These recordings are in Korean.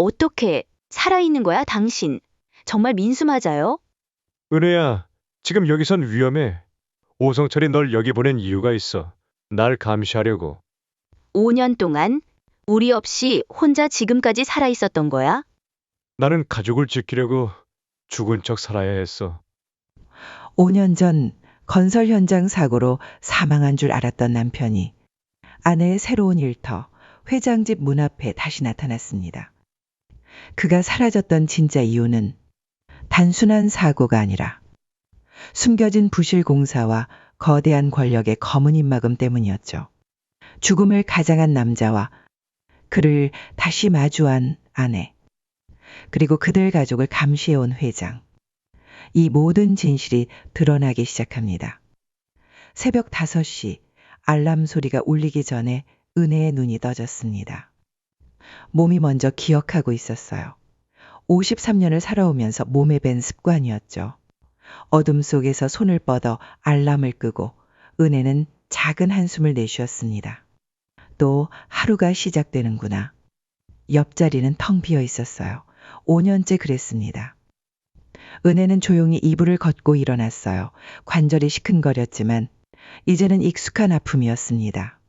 어떻게 살아있는 거야, 당신? 정말 민수 맞아요? 은혜야, 지금 여기선 위험해. 오성철이 널 여기 보낸 이유가 있어. 날 감시하려고. 5년 동안 우리 없이 혼자 지금까지 살아있었던 거야? 나는 가족을 지키려고 죽은 척 살아야 했어. 5년 전 건설 현장 사고로 사망한 줄 알았던 남편이 아내의 새로운 일터, 회장집 문 앞에 다시 나타났습니다. 그가 사라졌던 진짜 이유는 단순한 사고가 아니라 숨겨진 부실 공사와 거대한 권력의 검은 입막음 때문이었죠. 죽음을 가장한 남자와 그를 다시 마주한 아내, 그리고 그들 가족을 감시해온 회장. 이 모든 진실이 드러나기 시작합니다. 새벽 5시 알람 소리가 울리기 전에 은혜의 눈이 떠졌습니다. 몸이 먼저 기억하고 있었어요. 53년을 살아오면서 몸에 밴 습관이었죠. 어둠 속에서 손을 뻗어 알람을 끄고 은혜는 작은 한숨을 내쉬었습니다. 또 하루가 시작되는구나. 옆자리는 텅 비어 있었어요. 5년째 그랬습니다. 은혜는 조용히 이불을 걷고 일어났어요. 관절이 시큰거렸지만 이제는 익숙한 아픔이었습니다.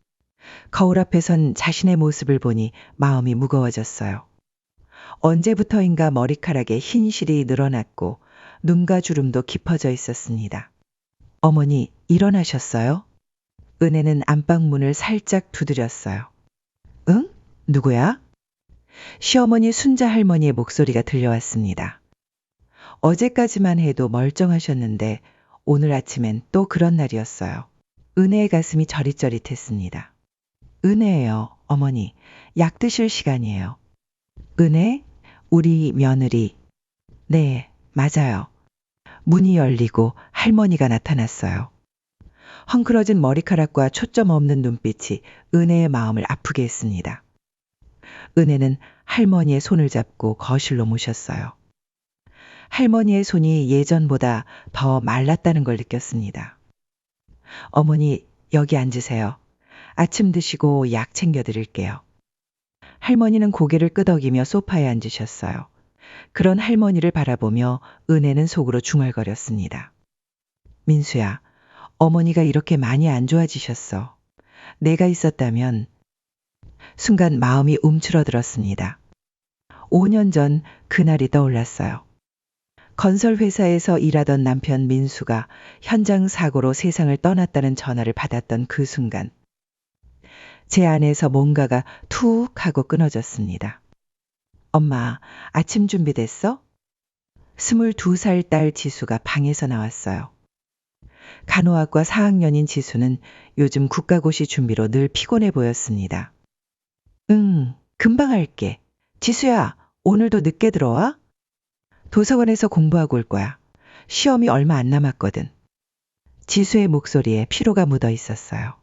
거울 앞에 선 자신의 모습을 보니 마음이 무거워졌어요. 언제부터인가 머리카락에 흰실이 늘어났고 눈과 주름도 깊어져 있었습니다. 어머니, 일어나셨어요? 은혜는 안방문을 살짝 두드렸어요. 응? 누구야? 시어머니 순자 할머니의 목소리가 들려왔습니다. 어제까지만 해도 멀쩡하셨는데 오늘 아침엔 또 그런 날이었어요. 은혜의 가슴이 저릿저릿했습니다. 은혜예요, 어머니. 약 드실 시간이에요. 은혜? 우리 며느리. 네, 맞아요. 문이 열리고 할머니가 나타났어요. 헝클어진 머리카락과 초점 없는 눈빛이 은혜의 마음을 아프게 했습니다. 은혜는 할머니의 손을 잡고 거실로 모셨어요. 할머니의 손이 예전보다 더 말랐다는 걸 느꼈습니다. 어머니, 여기 앉으세요. 아침 드시고 약 챙겨드릴게요. 할머니는 고개를 끄덕이며 소파에 앉으셨어요. 그런 할머니를 바라보며 은혜는 속으로 중얼거렸습니다. 민수야, 어머니가 이렇게 많이 안 좋아지셨어. 내가 있었다면. 순간 마음이 움츠러들었습니다. 5년 전 그날이 떠올랐어요. 건설회사에서 일하던 남편 민수가 현장 사고로 세상을 떠났다는 전화를 받았던 그 순간. 제 안에서 뭔가가 툭 하고 끊어졌습니다. 엄마, 아침 준비됐어? 22살 딸 지수가 방에서 나왔어요. 간호학과 4학년인 지수는 요즘 국가고시 준비로 늘 피곤해 보였습니다. 응, 금방 할게. 지수야, 오늘도 늦게 들어와? 도서관에서 공부하고 올 거야. 시험이 얼마 안 남았거든. 지수의 목소리에 피로가 묻어 있었어요.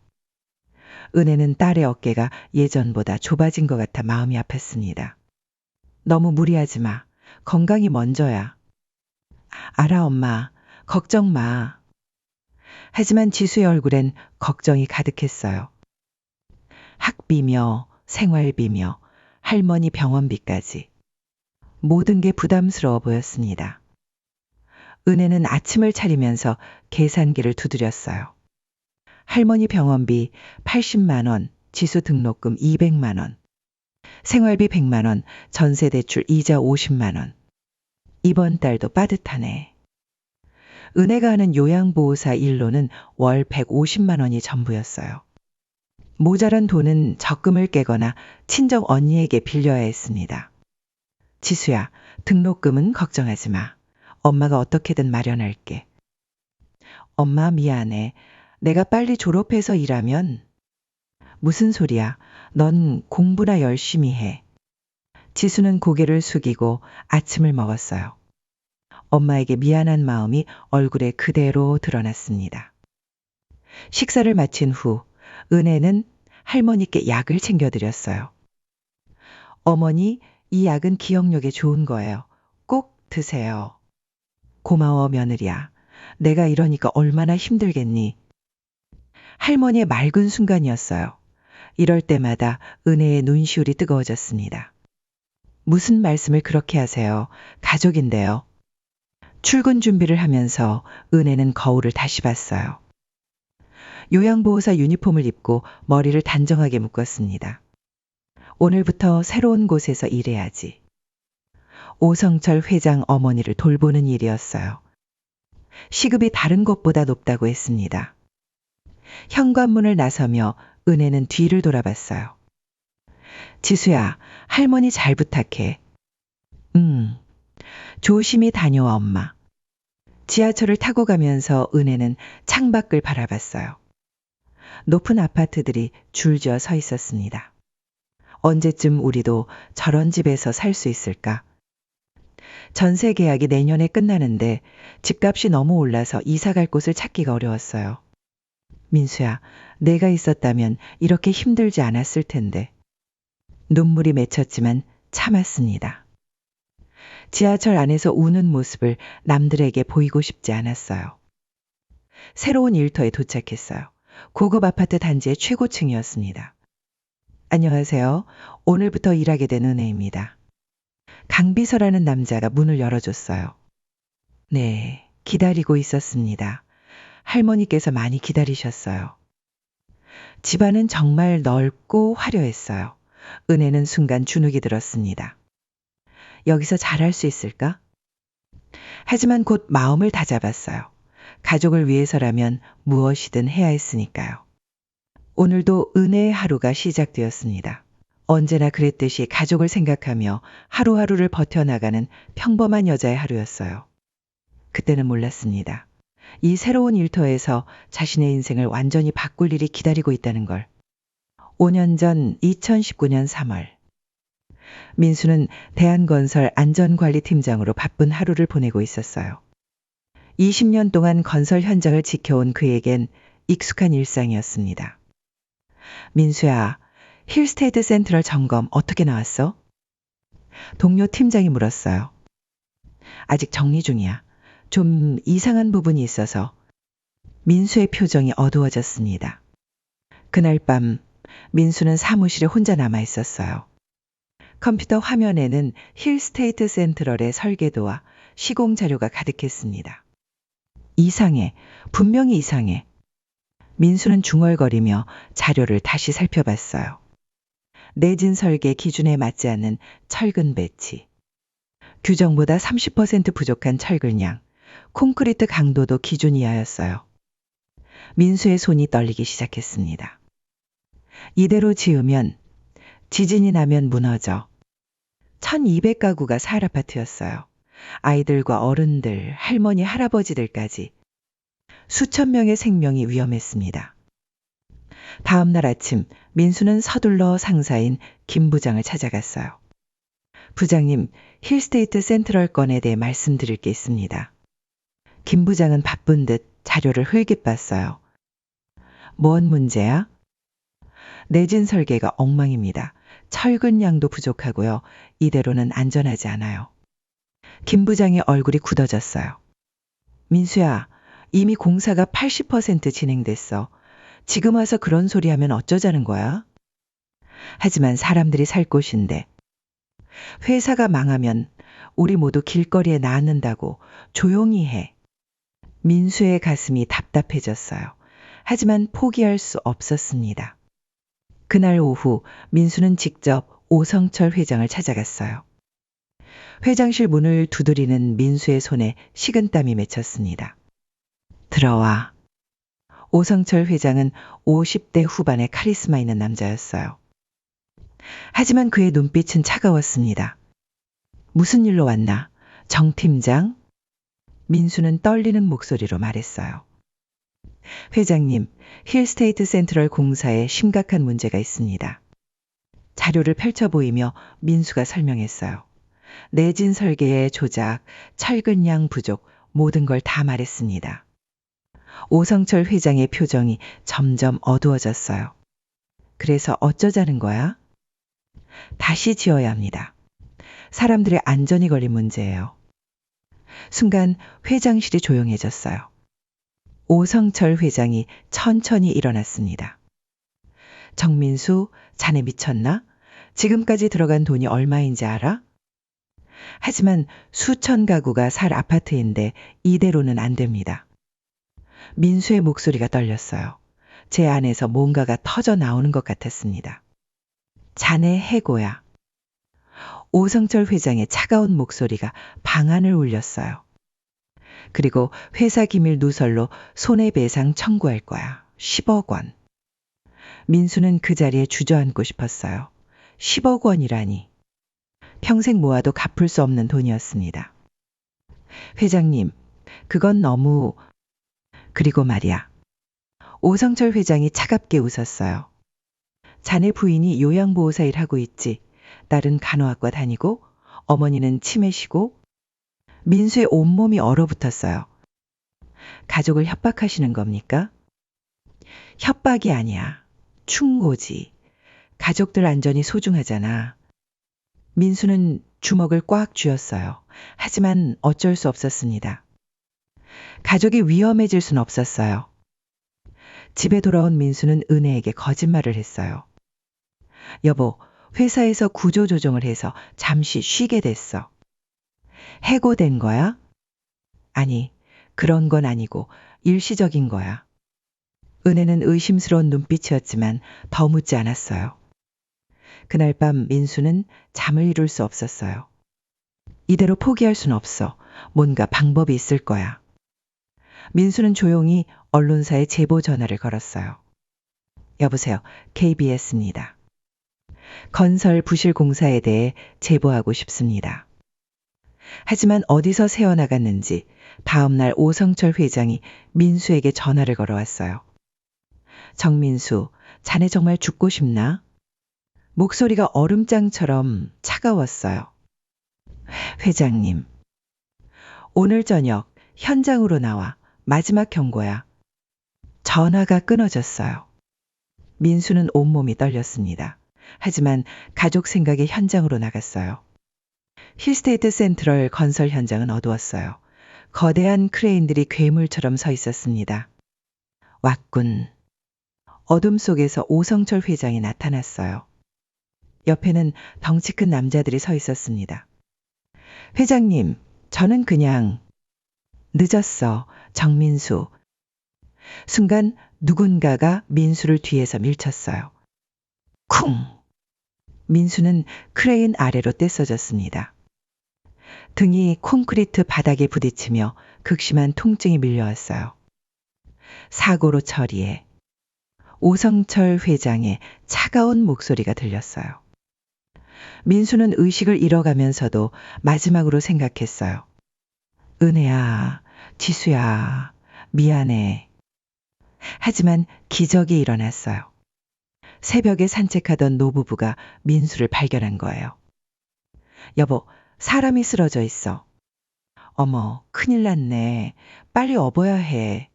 은혜는 딸의 어깨가 예전보다 좁아진 것 같아 마음이 아팠습니다. 너무 무리하지 마. 건강이 먼저야. 알아, 엄마. 걱정 마. 하지만 지수의 얼굴엔 걱정이 가득했어요. 학비며 생활비며 할머니 병원비까지. 모든 게 부담스러워 보였습니다. 은혜는 아침을 차리면서 계산기를 두드렸어요. 할머니 병원비 80만 원, 지수 등록금 200만 원, 생활비 100만 원, 전세 대출 이자 50만 원. 이번 달도 빠듯하네. 은혜가 하는 요양보호사 일로는 월 150만 원이 전부였어요. 모자란 돈은 적금을 깨거나 친정 언니에게 빌려야 했습니다. 지수야, 등록금은 걱정하지 마. 엄마가 어떻게든 마련할게. 엄마 미안해. 내가 빨리 졸업해서 일하면. 무슨 소리야. 넌 공부나 열심히 해. 지수는 고개를 숙이고 아침을 먹었어요. 엄마에게 미안한 마음이 얼굴에 그대로 드러났습니다. 식사를 마친 후 은혜는 할머니께 약을 챙겨드렸어요. 어머니, 이 약은 기억력에 좋은 거예요. 꼭 드세요. 고마워, 며느리야. 내가 이러니까 얼마나 힘들겠니? 할머니의 맑은 순간이었어요. 이럴 때마다 은혜의 눈시울이 뜨거워졌습니다. 무슨 말씀을 그렇게 하세요? 가족인데요. 출근 준비를 하면서 은혜는 거울을 다시 봤어요. 요양보호사 유니폼을 입고 머리를 단정하게 묶었습니다. 오늘부터 새로운 곳에서 일해야지. 오성철 회장 어머니를 돌보는 일이었어요. 시급이 다른 곳보다 높다고 했습니다. 현관문을 나서며 은혜는 뒤를 돌아봤어요. 지수야, 할머니 잘 부탁해. 조심히 다녀와 엄마. 지하철을 타고 가면서 은혜는 창밖을 바라봤어요. 높은 아파트들이 줄지어 서 있었습니다. 언제쯤 우리도 저런 집에서 살 수 있을까? 전세 계약이 내년에 끝나는데 집값이 너무 올라서 이사 갈 곳을 찾기가 어려웠어요. 민수야, 내가 있었다면 이렇게 힘들지 않았을 텐데. 눈물이 맺혔지만 참았습니다. 지하철 안에서 우는 모습을 남들에게 보이고 싶지 않았어요. 새로운 일터에 도착했어요. 고급 아파트 단지의 최고층이었습니다. 안녕하세요. 오늘부터 일하게 된 은혜입니다. 강비서라는 남자가 문을 열어줬어요. 네, 기다리고 있었습니다. 할머니께서 많이 기다리셨어요. 집안은 정말 넓고 화려했어요. 은혜는 순간 주눅이 들었습니다. 여기서 잘할 수 있을까? 하지만 곧 마음을 다잡았어요. 가족을 위해서라면 무엇이든 해야 했으니까요. 오늘도 은혜의 하루가 시작되었습니다. 언제나 그랬듯이 가족을 생각하며 하루하루를 버텨나가는 평범한 여자의 하루였어요. 그때는 몰랐습니다. 이 새로운 일터에서 자신의 인생을 완전히 바꿀 일이 기다리고 있다는 걸. 5년 전 2019년 3월. 민수는 대한건설 안전관리팀장으로 바쁜 하루를 보내고 있었어요. 20년 동안 건설 현장을 지켜온 그에겐 익숙한 일상이었습니다. 민수야, 힐스테이트 센트럴 점검 어떻게 나왔어? 동료 팀장이 물었어요. 아직 정리 중이야. 좀 이상한 부분이 있어서. 민수의 표정이 어두워졌습니다. 그날 밤 민수는 사무실에 혼자 남아 있었어요. 컴퓨터 화면에는 힐스테이트 센트럴의 설계도와 시공 자료가 가득했습니다. 이상해. 분명히 이상해. 민수는 중얼거리며 자료를 다시 살펴봤어요. 내진 설계 기준에 맞지 않는 철근 배치. 규정보다 30% 부족한 철근량. 콘크리트 강도도 기준 이하였어요. 민수의 손이 떨리기 시작했습니다. 이대로 지으면 지진이 나면 무너져. 1200가구가 살 아파트였어요. 아이들과 어른들, 할머니, 할아버지들까지. 수천 명의 생명이 위험했습니다. 다음 날 아침 민수는 서둘러 상사인 김 부장을 찾아갔어요. 부장님, 힐스테이트 센트럴 건에 대해 말씀드릴 게 있습니다. 김 부장은 바쁜 듯 자료를 흘깃 봤어요. 뭔 문제야? 내진 설계가 엉망입니다. 철근량도 부족하고요. 이대로는 안전하지 않아요. 김 부장의 얼굴이 굳어졌어요. 민수야, 이미 공사가 80% 진행됐어. 지금 와서 그런 소리 하면 어쩌자는 거야? 하지만 사람들이 살 곳인데. 회사가 망하면 우리 모두 길거리에 나앉는다고 조용히 해. 민수의 가슴이 답답해졌어요. 하지만 포기할 수 없었습니다. 그날 오후 민수는 직접 오성철 회장을 찾아갔어요. 회장실 문을 두드리는 민수의 손에 식은땀이 맺혔습니다. 들어와. 오성철 회장은 50대 후반의 카리스마 있는 남자였어요. 하지만 그의 눈빛은 차가웠습니다. 무슨 일로 왔나? 정 팀장? 민수는 떨리는 목소리로 말했어요. 회장님, 힐스테이트 센트럴 공사에 심각한 문제가 있습니다. 자료를 펼쳐 보이며 민수가 설명했어요. 내진 설계의 조작, 철근량 부족, 모든 걸 다 말했습니다. 오성철 회장의 표정이 점점 어두워졌어요. 그래서 어쩌자는 거야? 다시 지어야 합니다. 사람들의 안전이 걸린 문제예요. 순간 회장실이 조용해졌어요. 오성철 회장이 천천히 일어났습니다. 정민수, 자네 미쳤나? 지금까지 들어간 돈이 얼마인지 알아? 하지만 수천 가구가 살 아파트인데 이대로는 안 됩니다. 민수의 목소리가 떨렸어요. 제 안에서 뭔가가 터져 나오는 것 같았습니다. 자네 해고야. 오성철 회장의 차가운 목소리가 방안을 울렸어요. 그리고 회사 기밀 누설로 손해배상 청구할 거야. 10억 원. 민수는 그 자리에 주저앉고 싶었어요. 10억 원이라니. 평생 모아도 갚을 수 없는 돈이었습니다. 회장님, 그건 너무... 그리고 말이야. 오성철 회장이 차갑게 웃었어요. 자네 부인이 요양보호사 일하고 있지. 딸은 간호학과 다니고 어머니는 치매시고. 민수의 온몸이 얼어붙었어요. 가족을 협박하시는 겁니까? 협박이 아니야. 충고지. 가족들 안전이 소중하잖아. 민수는 주먹을 꽉 쥐었어요. 하지만 어쩔 수 없었습니다. 가족이 위험해질 순 없었어요. 집에 돌아온 민수는 은혜에게 거짓말을 했어요. 여보, 회사에서 구조조정을 해서 잠시 쉬게 됐어. 해고된 거야? 아니, 그런 건 아니고 일시적인 거야. 은혜는 의심스러운 눈빛이었지만 더 묻지 않았어요. 그날 밤 민수는 잠을 이룰 수 없었어요. 이대로 포기할 순 없어. 뭔가 방법이 있을 거야. 민수는 조용히 언론사에 제보 전화를 걸었어요. 여보세요. KBS입니다. 건설 부실 공사에 대해 제보하고 싶습니다. 하지만 어디서 새어나갔는지 다음 날 오성철 회장이 민수에게 전화를 걸어왔어요. 정민수, 자네 정말 죽고 싶나? 목소리가 얼음장처럼 차가웠어요. 회장님, 오늘 저녁 현장으로 나와. 마지막 경고야. 전화가 끊어졌어요. 민수는 온몸이 떨렸습니다. 하지만 가족 생각에 현장으로 나갔어요. 힐스테이트 센트럴 건설 현장은 어두웠어요. 거대한 크레인들이 괴물처럼 서 있었습니다. 왔군. 어둠 속에서 오성철 회장이 나타났어요. 옆에는 덩치 큰 남자들이 서 있었습니다. 회장님, 저는 그냥... 늦었어, 정민수. 순간 누군가가 민수를 뒤에서 밀쳤어요. 쿵! 민수는 크레인 아래로 떼써졌습니다. 등이 콘크리트 바닥에 부딪히며 극심한 통증이 밀려왔어요. 사고로 처리해. 오성철 회장의 차가운 목소리가 들렸어요. 민수는 의식을 잃어가면서도 마지막으로 생각했어요. 은혜야, 지수야, 미안해. 하지만 기적이 일어났어요. 새벽에 산책하던 노부부가 민수를 발견한 거예요. 여보, 사람이 쓰러져 있어. 어머, 큰일 났네. 빨리 업어야 해.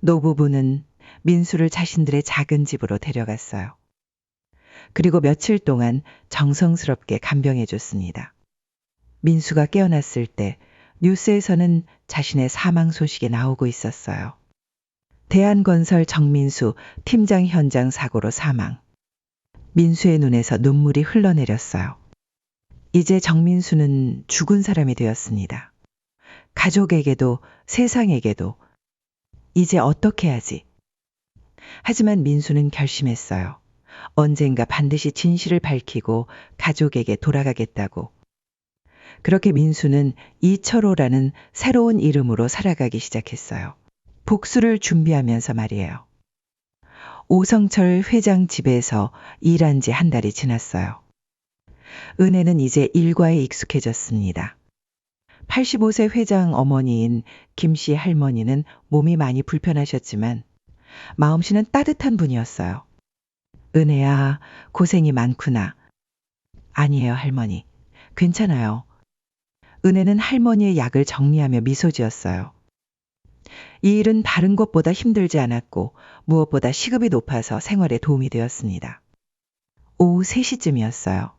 노부부는 민수를 자신들의 작은 집으로 데려갔어요. 그리고 며칠 동안 정성스럽게 간병해 줬습니다. 민수가 깨어났을 때 뉴스에서는 자신의 사망 소식이 나오고 있었어요. 대한건설 정민수 팀장 현장 사고로 사망. 민수의 눈에서 눈물이 흘러내렸어요. 이제 정민수는 죽은 사람이 되었습니다. 가족에게도 세상에게도 이제 어떻게 하지? 하지만 민수는 결심했어요. 언젠가 반드시 진실을 밝히고 가족에게 돌아가겠다고. 그렇게 민수는 이철호라는 새로운 이름으로 살아가기 시작했어요. 복수를 준비하면서 말이에요. 오성철 회장 집에서 일한 지 한 달이 지났어요. 은혜는 이제 일과에 익숙해졌습니다. 85세 회장 어머니인 김씨 할머니는 몸이 많이 불편하셨지만 마음씨는 따뜻한 분이었어요. 은혜야, 고생이 많구나. 아니에요, 할머니. 괜찮아요. 은혜는 할머니의 약을 정리하며 미소 지었어요. 이 일은 다른 것보다 힘들지 않았고 무엇보다 시급이 높아서 생활에 도움이 되었습니다. 오후 3시쯤이었어요.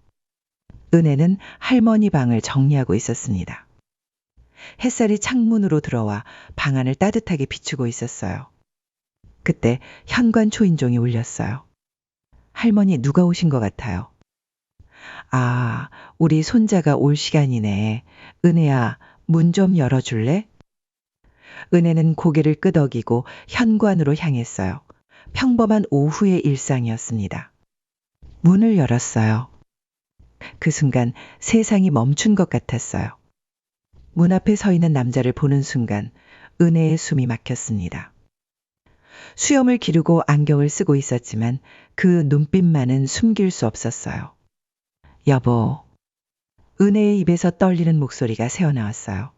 은혜는 할머니 방을 정리하고 있었습니다. 햇살이 창문으로 들어와 방 안을 따뜻하게 비추고 있었어요. 그때 현관 초인종이 울렸어요. 할머니 누가 오신 것 같아요. 아, 우리 손자가 올 시간이네. 은혜야, 문 좀 열어줄래? 은혜는 고개를 끄덕이고 현관으로 향했어요. 평범한 오후의 일상이었습니다. 문을 열었어요. 그 순간 세상이 멈춘 것 같았어요. 문 앞에 서 있는 남자를 보는 순간 은혜의 숨이 막혔습니다. 수염을 기르고 안경을 쓰고 있었지만 그 눈빛만은 숨길 수 없었어요. 여보. 은혜의 입에서 떨리는 목소리가 새어나왔어요.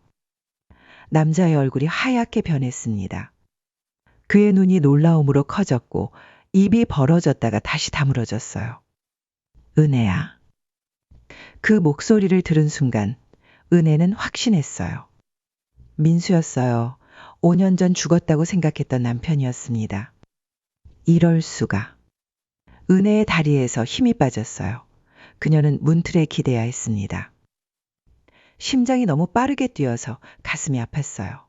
남자의 얼굴이 하얗게 변했습니다. 그의 눈이 놀라움으로 커졌고 입이 벌어졌다가 다시 다물어졌어요. 은혜야. 그 목소리를 들은 순간 은혜는 확신했어요. 민수였어요. 5년 전 죽었다고 생각했던 남편이었습니다. 이럴 수가. 은혜의 다리에서 힘이 빠졌어요. 그녀는 문틀에 기대야 했습니다. 심장이 너무 빠르게 뛰어서 가슴이 아팠어요.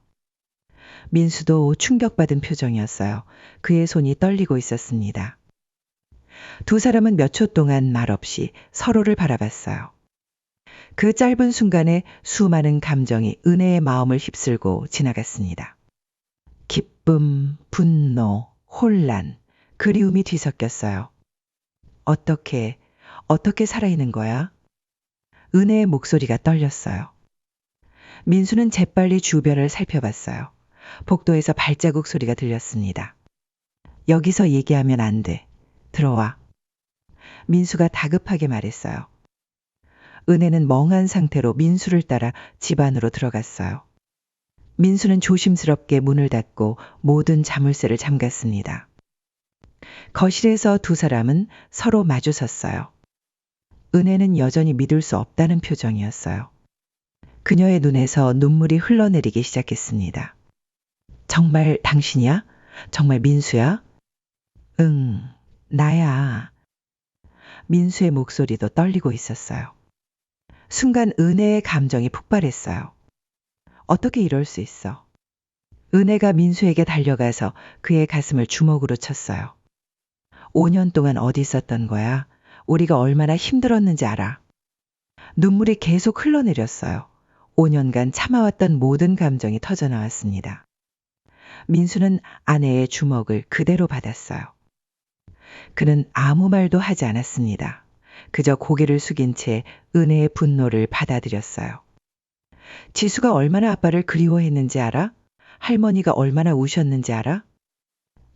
민수도 충격받은 표정이었어요. 그의 손이 떨리고 있었습니다. 두 사람은 몇 초 동안 말없이 서로를 바라봤어요. 그 짧은 순간에 수많은 감정이 은혜의 마음을 휩쓸고 지나갔습니다. 기쁨, 분노, 혼란, 그리움이 뒤섞였어요. 어떻게 살아있는 거야? 은혜의 목소리가 떨렸어요. 민수는 재빨리 주변을 살펴봤어요. 복도에서 발자국 소리가 들렸습니다. 여기서 얘기하면 안 돼. 들어와. 민수가 다급하게 말했어요. 은혜는 멍한 상태로 민수를 따라 집 안으로 들어갔어요. 민수는 조심스럽게 문을 닫고 모든 자물쇠를 잠갔습니다. 거실에서 두 사람은 서로 마주 섰어요. 은혜는 여전히 믿을 수 없다는 표정이었어요. 그녀의 눈에서 눈물이 흘러내리기 시작했습니다. 정말 당신이야? 정말 민수야? 응, 나야. 민수의 목소리도 떨리고 있었어요. 순간 은혜의 감정이 폭발했어요. 어떻게 이럴 수 있어? 은혜가 민수에게 달려가서 그의 가슴을 주먹으로 쳤어요. 5년 동안 어디 있었던 거야? 우리가 얼마나 힘들었는지 알아. 눈물이 계속 흘러내렸어요. 5년간 참아왔던 모든 감정이 터져나왔습니다. 민수는 아내의 주먹을 그대로 받았어요. 그는 아무 말도 하지 않았습니다. 그저 고개를 숙인 채 은혜의 분노를 받아들였어요. 지수가 얼마나 아빠를 그리워했는지 알아? 할머니가 얼마나 우셨는지 알아?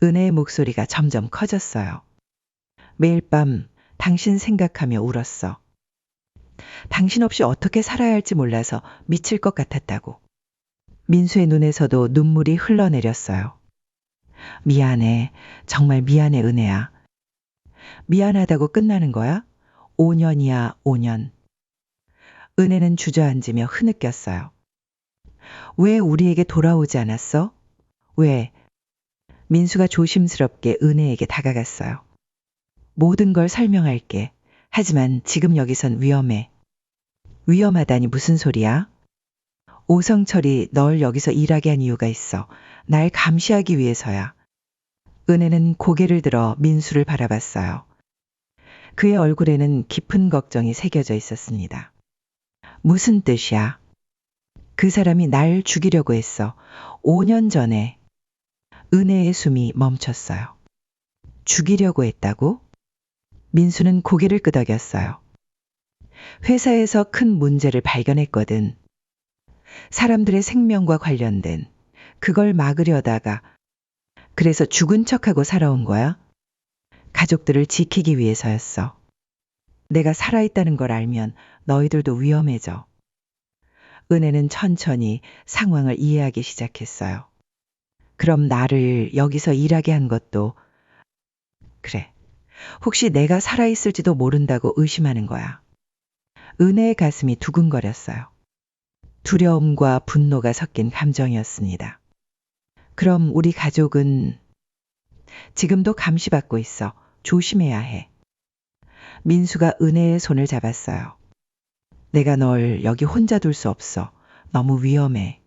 은혜의 목소리가 점점 커졌어요. 매일 밤 당신 생각하며 울었어. 당신 없이 어떻게 살아야 할지 몰라서 미칠 것 같았다고. 민수의 눈에서도 눈물이 흘러내렸어요. 미안해. 정말 미안해, 은혜야. 미안하다고 끝나는 거야? 5년이야, 5년. 은혜는 주저앉으며 흐느꼈어요. 왜 우리에게 돌아오지 않았어? 왜? 민수가 조심스럽게 은혜에게 다가갔어요. 모든 걸 설명할게. 하지만 지금 여기선 위험해. 위험하다니 무슨 소리야? 오성철이 널 여기서 일하게 한 이유가 있어. 날 감시하기 위해서야. 은혜는 고개를 들어 민수를 바라봤어요. 그의 얼굴에는 깊은 걱정이 새겨져 있었습니다. 무슨 뜻이야? 그 사람이 날 죽이려고 했어. 5년 전에. 은혜의 숨이 멈췄어요. 죽이려고 했다고? 민수는 고개를 끄덕였어요. 회사에서 큰 문제를 발견했거든. 사람들의 생명과 관련된 그걸 막으려다가 그래서 죽은 척하고 살아온 거야? 가족들을 지키기 위해서였어. 내가 살아있다는 걸 알면 너희들도 위험해져. 은혜는 천천히 상황을 이해하기 시작했어요. 그럼 나를 여기서 일하게 한 것도 그래. 혹시 내가 살아있을지도 모른다고 의심하는 거야. 은혜의 가슴이 두근거렸어요. 두려움과 분노가 섞인 감정이었습니다. 그럼 우리 가족은 지금도 감시받고 있어. 조심해야 해. 민수가 은혜의 손을 잡았어요. 내가 널 여기 혼자 둘 수 없어. 너무 위험해.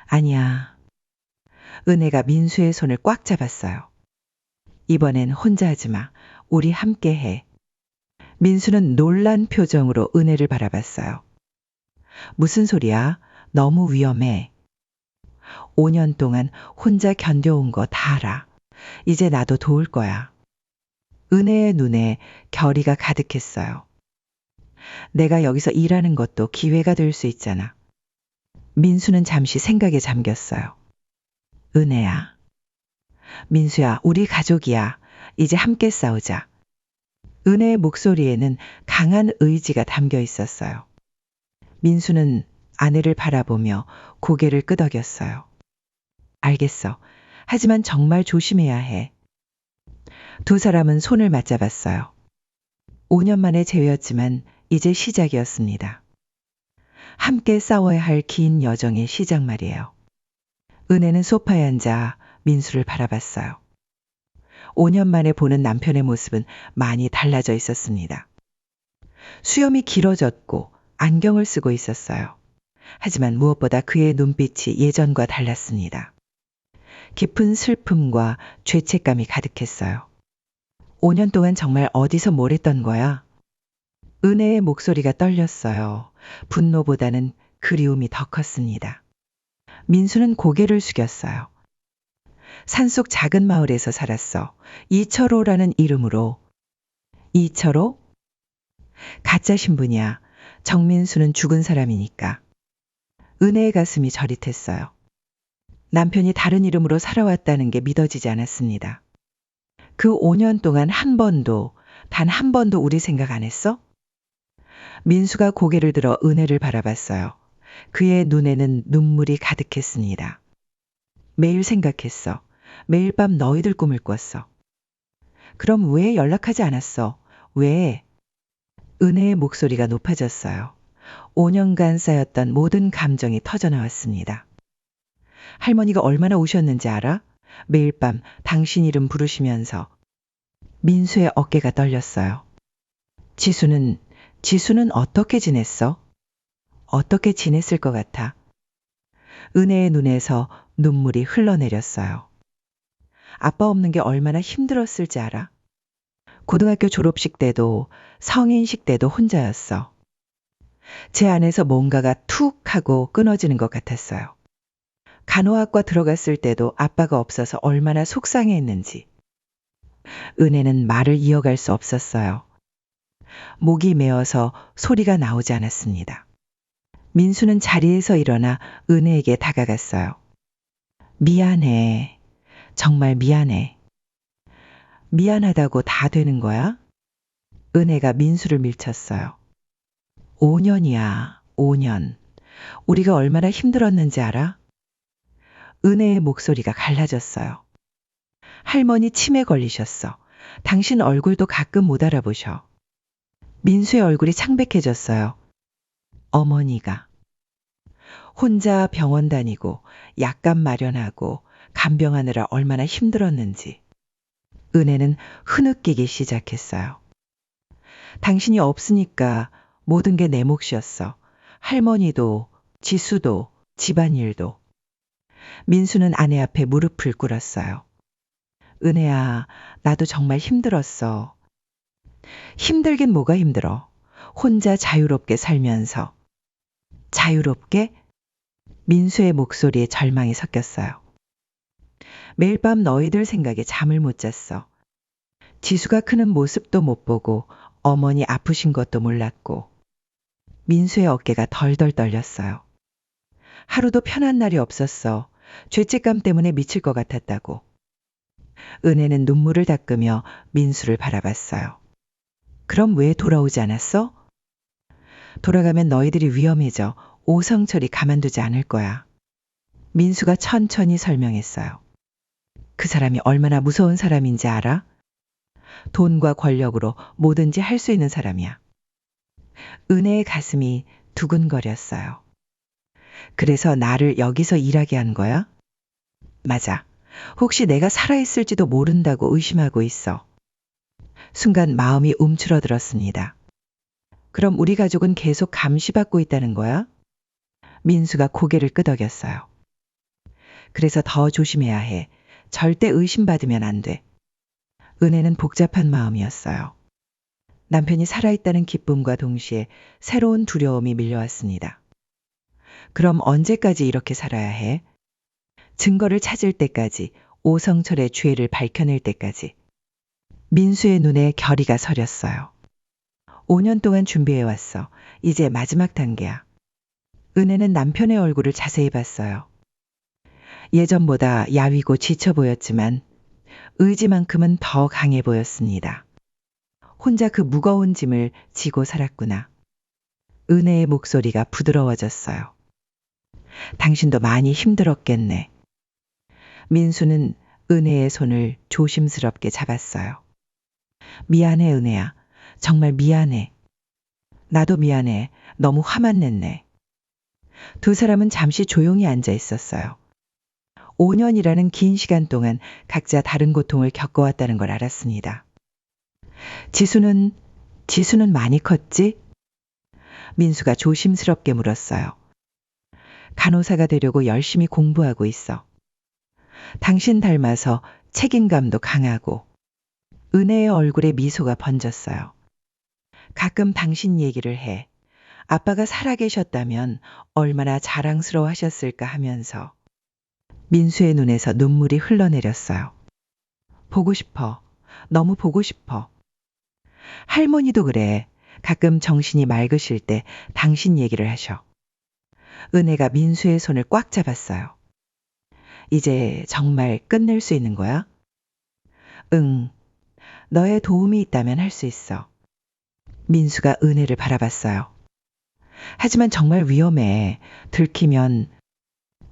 아니야. 은혜가 민수의 손을 꽉 잡았어요. 이번엔 혼자 하지 마. 우리 함께 해. 민수는 놀란 표정으로 은혜를 바라봤어요. 무슨 소리야? 너무 위험해. 5년 동안 혼자 견뎌온 거 다 알아. 이제 나도 도울 거야. 은혜의 눈에 결의가 가득했어요. 내가 여기서 일하는 것도 기회가 될 수 있잖아. 민수는 잠시 생각에 잠겼어요. 은혜야. 민수야, 우리 가족이야. 이제 함께 싸우자. 은혜의 목소리에는 강한 의지가 담겨 있었어요. 민수는 아내를 바라보며 고개를 끄덕였어요. 알겠어. 하지만 정말 조심해야 해. 두 사람은 손을 맞잡았어요. 5년 만의 재회였지만 이제 시작이었습니다. 함께 싸워야 할 긴 여정의 시작 말이에요. 은혜는 소파에 앉아 민수를 바라봤어요. 5년 만에 보는 남편의 모습은 많이 달라져 있었습니다. 수염이 길어졌고 안경을 쓰고 있었어요. 하지만 무엇보다 그의 눈빛이 예전과 달랐습니다. 깊은 슬픔과 죄책감이 가득했어요. 5년 동안 정말 어디서 뭘 했던 거야? 은혜의 목소리가 떨렸어요. 분노보다는 그리움이 더 컸습니다. 민수는 고개를 숙였어요. 산속 작은 마을에서 살았어. 이철호라는 이름으로. 이철호? 가짜 신분이야. 정민수는 죽은 사람이니까. 은혜의 가슴이 저릿했어요. 남편이 다른 이름으로 살아왔다는 게 믿어지지 않았습니다. 그 5년 동안 단 한 번도 우리 생각 안 했어? 민수가 고개를 들어 은혜를 바라봤어요. 그의 눈에는 눈물이 가득했습니다. 매일 생각했어. 매일 밤 너희들 꿈을 꿨어. 그럼 왜 연락하지 않았어? 왜? 은혜의 목소리가 높아졌어요. 5년간 쌓였던 모든 감정이 터져나왔습니다. 할머니가 얼마나 우셨는지 알아? 매일 밤 당신 이름 부르시면서. 민수의 어깨가 떨렸어요. 지수는 어떻게 지냈어? 어떻게 지냈을 것 같아? 은혜의 눈에서 눈물이 흘러내렸어요. 아빠 없는 게 얼마나 힘들었을지 알아? 고등학교 졸업식 때도 성인식 때도 혼자였어. 제 안에서 뭔가가 툭 하고 끊어지는 것 같았어요. 간호학과 들어갔을 때도 아빠가 없어서 얼마나 속상해했는지. 은혜는 말을 이어갈 수 없었어요. 목이 메어서 소리가 나오지 않았습니다. 민수는 자리에서 일어나 은혜에게 다가갔어요. 미안해. 정말 미안해. 미안하다고 다 되는 거야? 은혜가 민수를 밀쳤어요. 5년이야, 5년. 우리가 얼마나 힘들었는지 알아? 은혜의 목소리가 갈라졌어요. 할머니 치매 걸리셨어. 당신 얼굴도 가끔 못 알아보셔. 민수의 얼굴이 창백해졌어요. 어머니가. 혼자 병원 다니고 약값 마련하고 간병하느라 얼마나 힘들었는지. 은혜는 흐느끼기 시작했어요. 당신이 없으니까 모든 게 내 몫이었어. 할머니도, 지수도, 집안일도. 민수는 아내 앞에 무릎을 꿇었어요. 은혜야, 나도 정말 힘들었어. 힘들긴 뭐가 힘들어. 혼자 자유롭게 살면서. 자유롭게? 민수의 목소리에 절망이 섞였어요. 매일 밤 너희들 생각에 잠을 못 잤어. 지수가 크는 모습도 못 보고 어머니 아프신 것도 몰랐고. 민수의 어깨가 덜덜 떨렸어요. 하루도 편한 날이 없었어. 죄책감 때문에 미칠 것 같았다고. 은혜는 눈물을 닦으며 민수를 바라봤어요. 그럼 왜 돌아오지 않았어? 돌아가면 너희들이 위험해져. 오성철이 가만두지 않을 거야. 민수가 천천히 설명했어요. 그 사람이 얼마나 무서운 사람인지 알아? 돈과 권력으로 뭐든지 할 수 있는 사람이야. 은혜의 가슴이 두근거렸어요. 그래서 나를 여기서 일하게 한 거야? 맞아. 혹시 내가 살아있을지도 모른다고 의심하고 있어. 순간 마음이 움츠러들었습니다. 그럼 우리 가족은 계속 감시받고 있다는 거야? 민수가 고개를 끄덕였어요. 그래서 더 조심해야 해. 절대 의심받으면 안 돼. 은혜는 복잡한 마음이었어요. 남편이 살아있다는 기쁨과 동시에 새로운 두려움이 밀려왔습니다. 그럼 언제까지 이렇게 살아야 해? 증거를 찾을 때까지, 오성철의 죄를 밝혀낼 때까지. 민수의 눈에 결의가 서렸어요. 5년 동안 준비해왔어. 이제 마지막 단계야. 은혜는 남편의 얼굴을 자세히 봤어요. 예전보다 야위고 지쳐 보였지만 의지만큼은 더 강해 보였습니다. 혼자 그 무거운 짐을 지고 살았구나. 은혜의 목소리가 부드러워졌어요. 당신도 많이 힘들었겠네. 민수는 은혜의 손을 조심스럽게 잡았어요. 미안해, 은혜야. 정말 미안해. 나도 미안해. 너무 화만 냈네. 두 사람은 잠시 조용히 앉아 있었어요. 5년이라는 긴 시간 동안 각자 다른 고통을 겪어왔다는 걸 알았습니다. 지수는 많이 컸지? 민수가 조심스럽게 물었어요. 간호사가 되려고 열심히 공부하고 있어. 당신 닮아서 책임감도 강하고. 은혜의 얼굴에 미소가 번졌어요. 가끔 당신 얘기를 해. 아빠가 살아계셨다면 얼마나 자랑스러워 하셨을까 하면서. 민수의 눈에서 눈물이 흘러내렸어요. 보고 싶어. 너무 보고 싶어. 할머니도 그래. 가끔 정신이 맑으실 때 당신 얘기를 하셔. 은혜가 민수의 손을 꽉 잡았어요. 이제 정말 끝낼 수 있는 거야? 응. 너의 도움이 있다면 할 수 있어. 민수가 은혜를 바라봤어요. 하지만 정말 위험해. 들키면.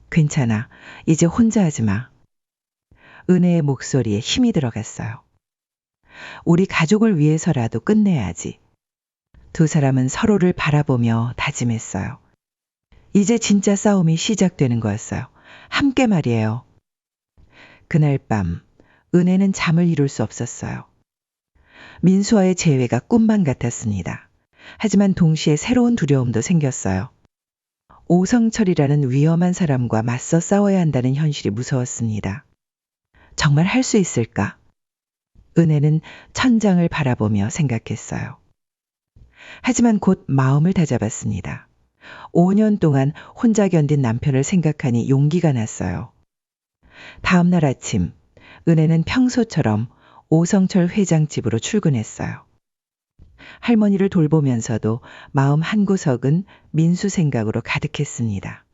괜찮아. 이제 혼자 하지 마. 은혜의 목소리에 힘이 들어갔어요. 우리 가족을 위해서라도 끝내야지. 두 사람은 서로를 바라보며 다짐했어요. 이제 진짜 싸움이 시작되는 거였어요. 함께 말이에요. 그날 밤 은혜는 잠을 이룰 수 없었어요. 민수와의 재회가 꿈만 같았습니다. 하지만 동시에 새로운 두려움도 생겼어요. 오성철이라는 위험한 사람과 맞서 싸워야 한다는 현실이 무서웠습니다. 정말 할 수 있을까? 은혜는 천장을 바라보며 생각했어요. 하지만 곧 마음을 다잡았습니다. 5년 동안 혼자 견딘 남편을 생각하니 용기가 났어요. 다음 날 아침, 은혜는 평소처럼 오성철 회장 집으로 출근했어요. 할머니를 돌보면서도 마음 한구석은 민수 생각으로 가득했습니다.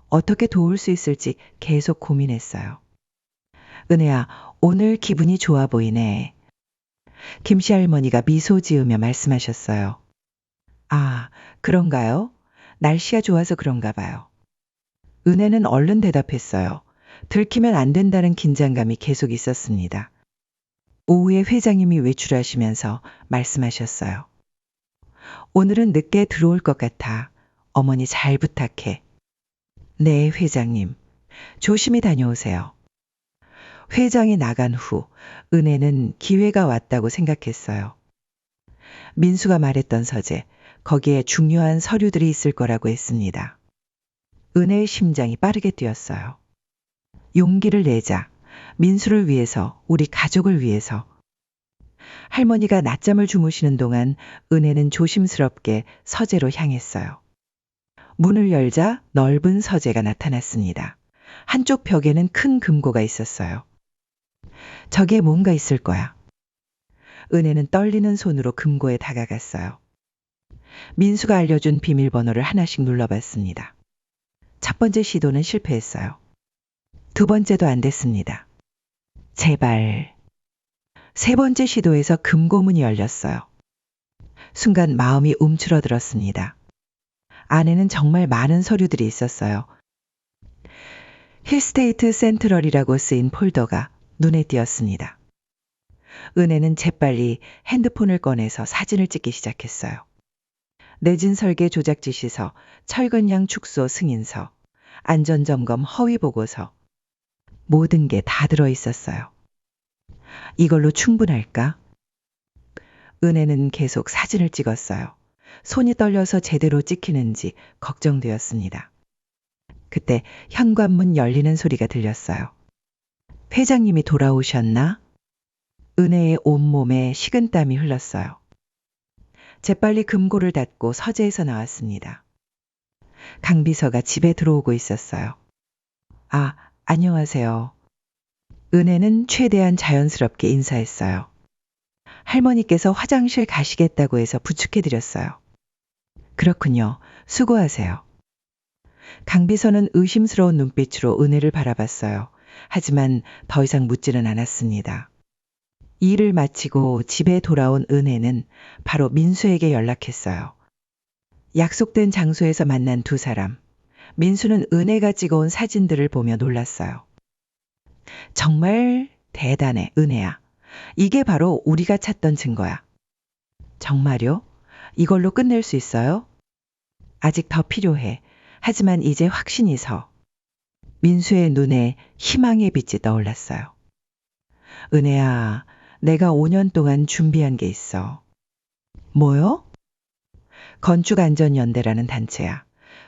어떻게 도울 수 있을지 계속 고민했어요. 은혜야, 오늘 기분이 좋아 보이네. 김씨 할머니가 미소 지으며 말씀하셨어요. 아, 그런가요? 날씨가 좋아서 그런가 봐요. 은혜는 얼른 대답했어요. 들키면 안 된다는 긴장감이 계속 있었습니다. 오후에 회장님이 외출하시면서 말씀하셨어요. 오늘은 늦게 들어올 것 같아. 어머니 잘 부탁해. 네, 회장님. 조심히 다녀오세요. 회장이 나간 후 은혜는 기회가 왔다고 생각했어요. 민수가 말했던 서재, 거기에 중요한 서류들이 있을 거라고 했습니다. 은혜의 심장이 빠르게 뛰었어요. 용기를 내자. 민수를 위해서, 우리 가족을 위해서. 할머니가 낮잠을 주무시는 동안 은혜는 조심스럽게 서재로 향했어요. 문을 열자 넓은 서재가 나타났습니다. 한쪽 벽에는 큰 금고가 있었어요. 저기에 뭔가 있을 거야. 은혜는 떨리는 손으로 금고에 다가갔어요. 민수가 알려준 비밀번호를 하나씩 눌러봤습니다. 첫 번째 시도는 실패했어요. 두 번째도 안 됐습니다. 제발. 세 번째 시도에서 금고문이 열렸어요. 순간 마음이 움츠러들었습니다. 안에는 정말 많은 서류들이 있었어요. 힐스테이트 센트럴이라고 쓰인 폴더가 눈에 띄었습니다. 은혜는 재빨리 핸드폰을 꺼내서 사진을 찍기 시작했어요. 내진 설계 조작 지시서, 철근양 축소 승인서, 안전점검 허위 보고서. 모든 게 다 들어 있었어요. 이걸로 충분할까? 은혜는 계속 사진을 찍었어요. 손이 떨려서 제대로 찍히는지 걱정되었습니다. 그때 현관문 열리는 소리가 들렸어요. 회장님이 돌아오셨나? 은혜의 온몸에 식은땀이 흘렀어요. 재빨리 금고를 닫고 서재에서 나왔습니다. 강비서가 집에 들어오고 있었어요. 아, 안녕하세요. 은혜는 최대한 자연스럽게 인사했어요. 할머니께서 화장실 가시겠다고 해서 부축해드렸어요. 그렇군요. 수고하세요. 강비서는 의심스러운 눈빛으로 은혜를 바라봤어요. 하지만 더 이상 묻지는 않았습니다. 일을 마치고 집에 돌아온 은혜는 바로 민수에게 연락했어요. 약속된 장소에서 만난 두 사람. 민수는 은혜가 찍어온 사진들을 보며 놀랐어요. 정말 대단해, 은혜야. 이게 바로 우리가 찾던 증거야. 정말요? 이걸로 끝낼 수 있어요? 아직 더 필요해. 하지만 이제 확신이 서. 민수의 눈에 희망의 빛이 떠올랐어요. 은혜야, 내가 5년 동안 준비한 게 있어. 뭐요? 건축안전연대라는 단체야.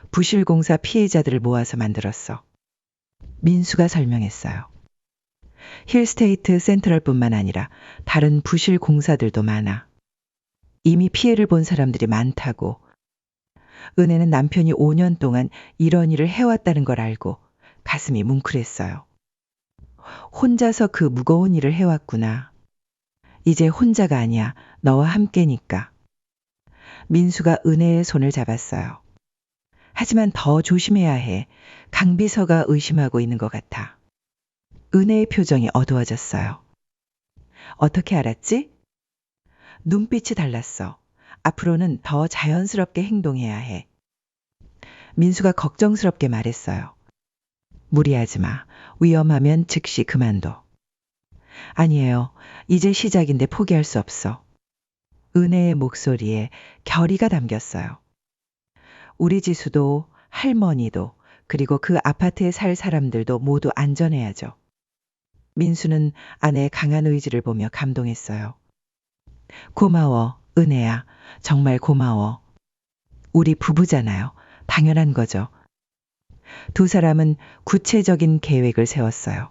부실공사 피해자들을 모아서 만들었어. 민수가 설명했어요. 힐스테이트 센트럴뿐만 아니라 다른 부실공사들도 많아. 이미 피해를 본 사람들이 많다고. 은혜는 남편이 5년 동안 이런 일을 해왔다는 걸 알고 가슴이 뭉클했어요. 혼자서 그 무거운 일을 해왔구나. 이제 혼자가 아니야. 너와 함께니까. 민수가 은혜의 손을 잡았어요. 하지만 더 조심해야 해. 강비서가 의심하고 있는 것 같아. 은혜의 표정이 어두워졌어요. 어떻게 알았지? 눈빛이 달랐어. 앞으로는 더 자연스럽게 행동해야 해. 민수가 걱정스럽게 말했어요. 무리하지 마. 위험하면 즉시 그만둬. 아니에요. 이제 시작인데 포기할 수 없어. 은혜의 목소리에 결의가 담겼어요. 우리 지수도 할머니도 그리고 그 아파트에 살 사람들도 모두 안전해야죠. 민수는 아내의 강한 의지를 보며 감동했어요. 고마워, 은혜야. 정말 고마워. 우리 부부잖아요. 당연한 거죠. 두 사람은 구체적인 계획을 세웠어요.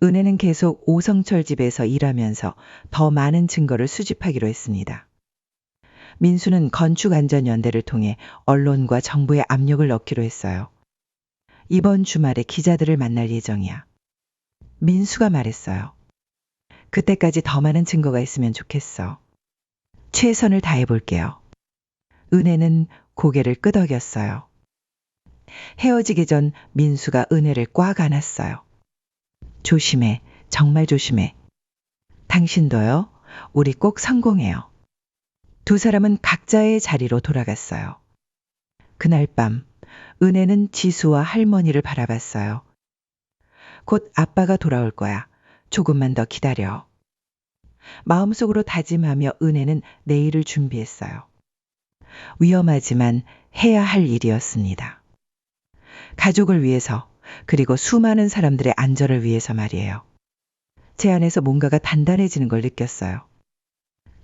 은혜는 계속 오성철 집에서 일하면서 더 많은 증거를 수집하기로 했습니다. 민수는 건축안전연대를 통해 언론과 정부에 압력을 넣기로 했어요. 이번 주말에 기자들을 만날 예정이야. 민수가 말했어요. 그때까지 더 많은 증거가 있으면 좋겠어. 최선을 다해볼게요. 은혜는 고개를 끄덕였어요. 헤어지기 전 민수가 은혜를 꽉 안았어요. 조심해, 정말 조심해. 당신도요, 우리 꼭 성공해요. 두 사람은 각자의 자리로 돌아갔어요. 그날 밤, 은혜는 지수와 할머니를 바라봤어요. 곧 아빠가 돌아올 거야. 조금만 더 기다려. 마음속으로 다짐하며 은혜는 내일을 준비했어요. 위험하지만 해야 할 일이었습니다. 가족을 위해서, 그리고 수많은 사람들의 안전을 위해서 말이에요. 제 안에서 뭔가가 단단해지는 걸 느꼈어요.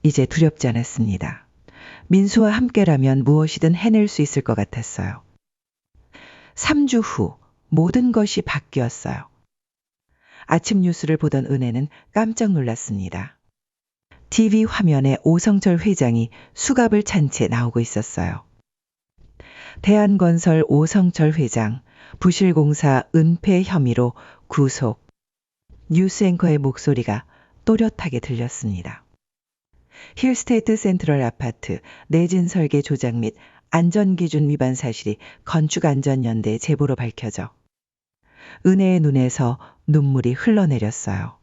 이제 두렵지 않았습니다. 민수와 함께라면 무엇이든 해낼 수 있을 것 같았어요. 3주 후 모든 것이 바뀌었어요. 아침 뉴스를 보던 은혜는 깜짝 놀랐습니다. TV 화면에 오성철 회장이 수갑을 찬 채 나오고 있었어요. 대한건설 오성철 회장, 부실공사 은폐 혐의로 구속. 뉴스 앵커의 목소리가 또렷하게 들렸습니다. 힐스테이트 센트럴 아파트 내진 설계 조작 및 안전기준 위반 사실이 건축안전연대에 제보로 밝혀져 은혜의 눈에서 눈물이 흘러내렸어요.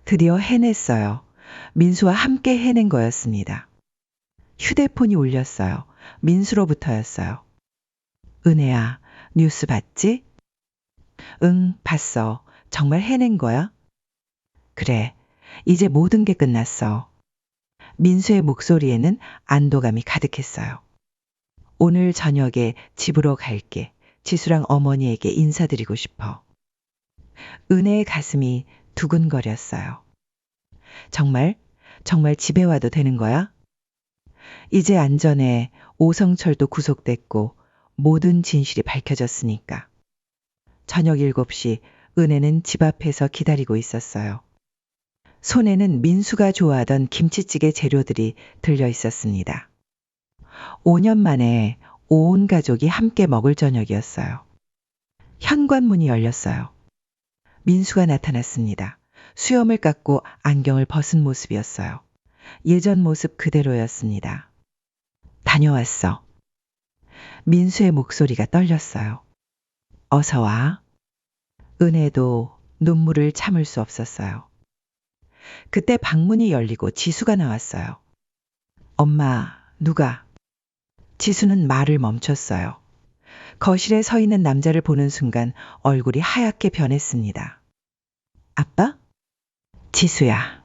드디어 해냈어요. 민수와 함께 해낸 거였습니다. 휴대폰이 울렸어요. 민수로부터였어요. 은혜야, 뉴스 봤지? 응, 봤어. 정말 해낸 거야? 그래, 이제 모든 게 끝났어. 민수의 목소리에는 안도감이 가득했어요. 오늘 저녁에 집으로 갈게. 지수랑 어머니에게 인사드리고 싶어. 은혜의 가슴이 두근거렸어요. 정말 집에 와도 되는 거야? 이제 안전해. 오성철도 구속됐고 모든 진실이 밝혀졌으니까. 저녁 7시 은혜는 집 앞에서 기다리고 있었어요. 손에는 민수가 좋아하던 김치찌개 재료들이 들려 있었습니다. 5년 만에 온 가족이 함께 먹을 저녁이었어요. 현관문이 열렸어요. 민수가 나타났습니다. 수염을 깎고 안경을 벗은 모습이었어요. 예전 모습 그대로였습니다. 다녀왔어. 민수의 목소리가 떨렸어요. 어서 와. 은혜도 눈물을 참을 수 없었어요. 그때 방문이 열리고 지수가 나왔어요. 엄마, 누가? 지수는 말을 멈췄어요. 거실에 서 있는 남자를 보는 순간 얼굴이 하얗게 변했습니다. 아빠? 지수야.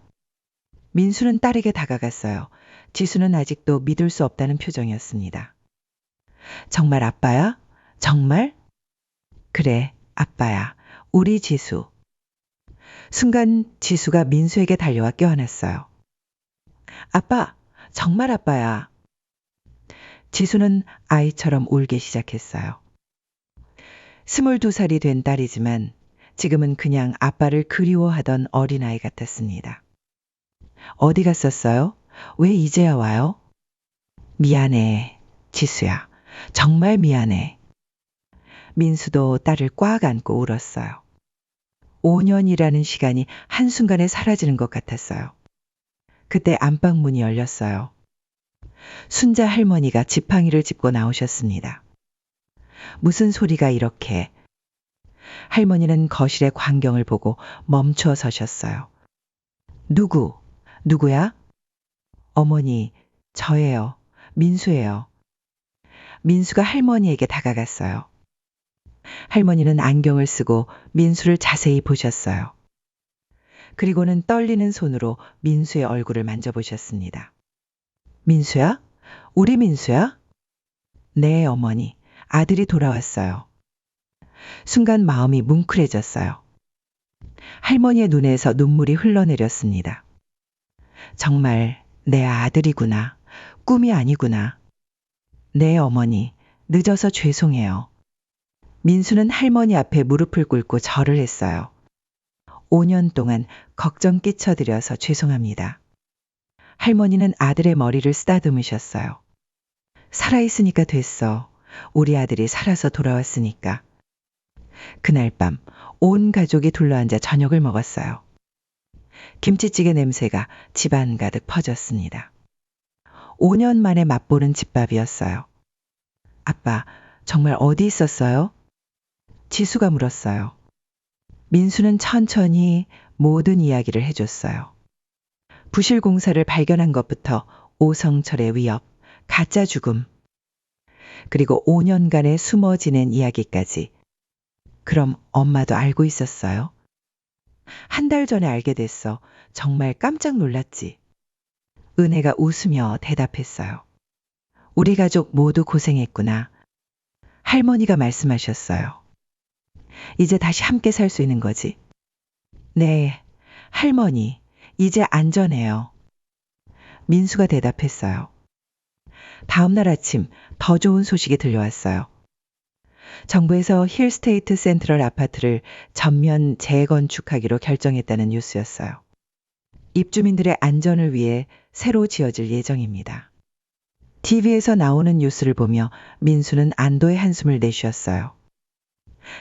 민수는 딸에게 다가갔어요. 지수는 아직도 믿을 수 없다는 표정이었습니다. 정말 아빠야? 정말? 그래, 아빠야. 우리 지수. 순간 지수가 민수에게 달려와 껴안았어요. 아빠, 정말 아빠야. 지수는 아이처럼 울기 시작했어요. 22살이 된 딸이지만 지금은 그냥 아빠를 그리워하던 어린아이 같았습니다. 어디 갔었어요? 왜 이제야 와요? 미안해, 지수야. 정말 미안해. 민수도 딸을 꽉 안고 울었어요. 5년이라는 시간이 한순간에 사라지는 것 같았어요. 그때 안방문이 열렸어요. 순자 할머니가 지팡이를 짚고 나오셨습니다. 무슨 소리가 이렇게. 할머니는 거실의 광경을 보고 멈춰 서셨어요. 누구야? 어머니, 저예요. 민수예요. 민수가 할머니에게 다가갔어요. 할머니는 안경을 쓰고 민수를 자세히 보셨어요. 그리고는 떨리는 손으로 민수의 얼굴을 만져보셨습니다. 민수야? 우리 민수야? 네, 어머니. 아들이 돌아왔어요. 순간 마음이 뭉클해졌어요. 할머니의 눈에서 눈물이 흘러내렸습니다. 정말 내 아들이구나. 꿈이 아니구나. 네, 어머니. 늦어서 죄송해요. 민수는 할머니 앞에 무릎을 꿇고 절을 했어요. 5년 동안 걱정 끼쳐드려서 죄송합니다. 할머니는 아들의 머리를 쓰다듬으셨어요. 살아있으니까 됐어. 우리 아들이 살아서 돌아왔으니까. 그날 밤 온 가족이 둘러앉아 저녁을 먹었어요. 김치찌개 냄새가 집안 가득 퍼졌습니다. 5년 만에 맛보는 집밥이었어요. 아빠, 정말 어디 있었어요? 지수가 물었어요. 민수는 천천히 모든 이야기를 해줬어요. 부실 공사를 발견한 것부터 오성철의 위협, 가짜 죽음, 그리고 5년간의 숨어 지낸 이야기까지. 그럼 엄마도 알고 있었어요? 한 달 전에 알게 됐어. 정말 깜짝 놀랐지. 은혜가 웃으며 대답했어요. 우리 가족 모두 고생했구나. 할머니가 말씀하셨어요. 이제 다시 함께 살 수 있는 거지. 네, 할머니, 이제 안전해요. 민수가 대답했어요. 다음 날 아침 더 좋은 소식이 들려왔어요. 정부에서 힐스테이트 센트럴 아파트를 전면 재건축하기로 결정했다는 뉴스였어요. 입주민들의 안전을 위해 새로 지어질 예정입니다. TV에서 나오는 뉴스를 보며 민수는 안도의 한숨을 내쉬었어요.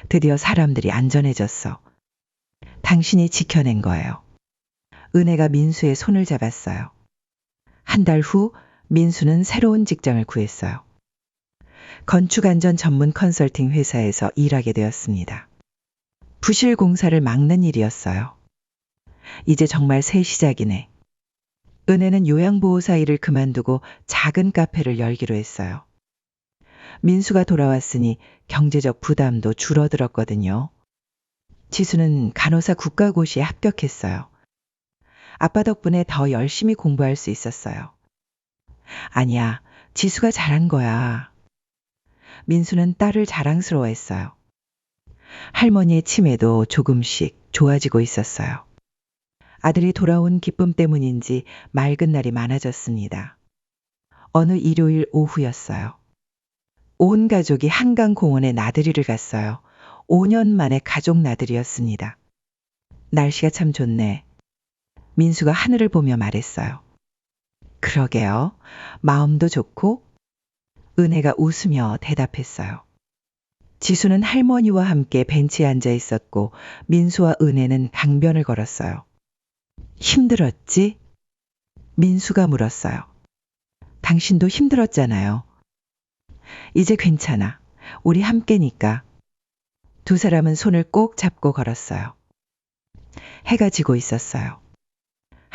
드디어 사람들이 안전해졌어. 당신이 지켜낸 거예요. 은혜가 민수의 손을 잡았어요. 한 달 후 민수는 새로운 직장을 구했어요. 건축안전 전문 컨설팅 회사에서 일하게 되었습니다. 부실 공사를 막는 일이었어요. 이제 정말 새 시작이네. 은혜는 요양보호사 일을 그만두고 작은 카페를 열기로 했어요. 민수가 돌아왔으니 경제적 부담도 줄어들었거든요. 지수는 간호사 국가고시에 합격했어요. 아빠 덕분에 더 열심히 공부할 수 있었어요. 아니야, 지수가 잘한 거야. 민수는 딸을 자랑스러워했어요. 할머니의 치매도 조금씩 좋아지고 있었어요. 아들이 돌아온 기쁨 때문인지 맑은 날이 많아졌습니다. 어느 일요일 오후였어요. 온 가족이 한강공원에 나들이를 갔어요. 5년 만에 가족 나들이였습니다. 날씨가 참 좋네. 민수가 하늘을 보며 말했어요. 그러게요. 마음도 좋고. 은혜가 웃으며 대답했어요. 지수는 할머니와 함께 벤치에 앉아 있었고 민수와 은혜는 강변을 걸었어요. 힘들었지? 민수가 물었어요. 당신도 힘들었잖아요. 이제 괜찮아. 우리 함께니까. 두 사람은 손을 꼭 잡고 걸었어요. 해가 지고 있었어요.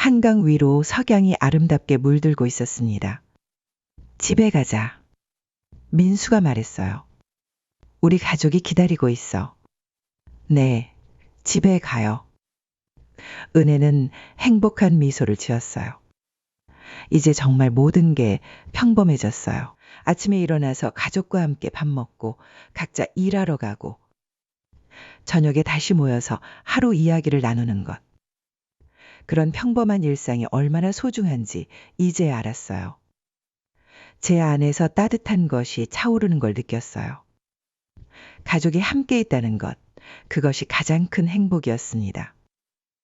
한강 위로 석양이 아름답게 물들고 있었습니다. 집에 가자. 민수가 말했어요. 우리 가족이 기다리고 있어. 네, 집에 가요. 은혜는 행복한 미소를 지었어요. 이제 정말 모든 게 평범해졌어요. 아침에 일어나서 가족과 함께 밥 먹고 각자 일하러 가고 저녁에 다시 모여서 하루 이야기를 나누는 것. 그런 평범한 일상이 얼마나 소중한지 이제 알았어요. 제 안에서 따뜻한 것이 차오르는 걸 느꼈어요. 가족이 함께 있다는 것, 그것이 가장 큰 행복이었습니다.